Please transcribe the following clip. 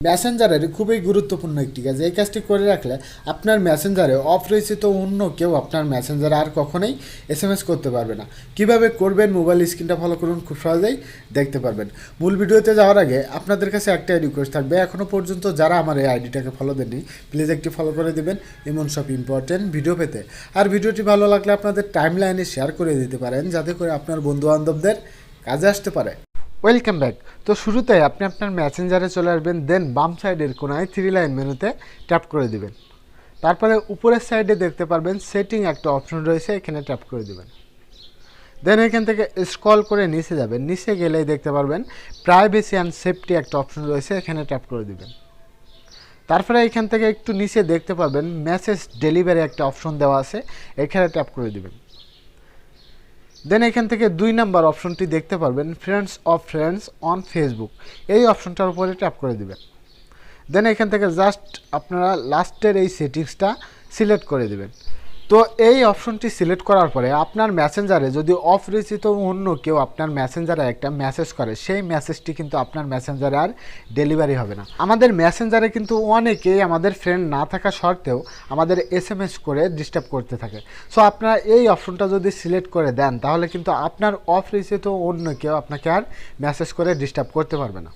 মেসেঞ্জারের খুবই গুরুত্বপূর্ণ একটি কাজ। এই কাজটি করে রাখলে আপনার মেসেঞ্জারে অপরিচিত অন্য কেউ আপনার মেসেঞ্জারে আর কখনোই এসএমএস করতে পারবে না। কিভাবে করবেন মোবাইল স্ক্রিনটা ফলো করুন, খুব সহজেই দেখতে পারবেন। মূল ভিডিওতে যাওয়ার আগে আপনাদের কাছে একটাই রিকোয়েস্ট থাকবে, এখনও পর্যন্ত যারা আমার এই আইডিটাকে ফলো দেননি প্লিজ একটি ফলো করে দেবেন এমন সব ইম্পর্টেন্ট ভিডিও পেতে। আর ভিডিওটি ভালো লাগলে আপনাদের টাইম লাইনে শেয়ার করে দিতে পারেন, যাতে করে আপনার বন্ধুবান্ধবদের কাজে আসতে পারে। Welcome back. তো শুরুতে আপনি আপনার মেসেঞ্জারে চলে আসবেন, দেন বাম সাইডের কোনায় 3 লাইন মেনুতে ট্যাপ করে দিবেন। তারপরে উপরের সাইডে দেখতে পারবেন সেটিং একটা অপশন রয়েছে, এখানে ট্যাপ করে দিবেন। দেন এখান থেকে স্ক্রল করে নিচে যাবেন, নিচে গেলেই দেখতে পারবেন প্রাইভেসি অ্যান্ড সেফটি একটা অপশন রয়েছে, এখানে ট্যাপ করে দিবেন। তারপরে এখান থেকে একটু নিচে দেখতে পারবেন মেসেজ ডেলিভারি একটা অপশন দেওয়া আছে, এখানে ট্যাপ করে দিবেন। দেন এখান থেকে 2 নাম্বার অপশনটি দেখতে পারবেন friends of friends on Facebook, এই অপশনটার উপরে ট্যাপ করে দিবেন। দেন এখান থেকে জাস্ট আপনারা লাস্টের এই সেটিংসটা সিলেক্ট করে দিবেন। তো এই অপশনটি সিলেক্ট করার পরে আপনার মেসেঞ্জারে যদি অপরিচিত অন্য কেউ আপনার মেসেঞ্জারে একটা মেসেজ করে, সেই মেসেজটি কিন্তু আপনার মেসেঞ্জারে আর ডেলিভারি হবে না। আমাদের মেসেঞ্জারে কিন্তু অনেকেই আমাদের ফ্রেন্ড না থাকা সত্ত্বেও আমাদের এসএমএস করে ডিস্টার্ব করতে থাকে। সো আপনারা এই অপশনটা যদি সিলেক্ট করে দেন, তাহলে কিন্তু আপনার অপরিচিত অন্য কেউ আপনাকে আর মেসেজ করে ডিস্টার্ব করতে পারবে না।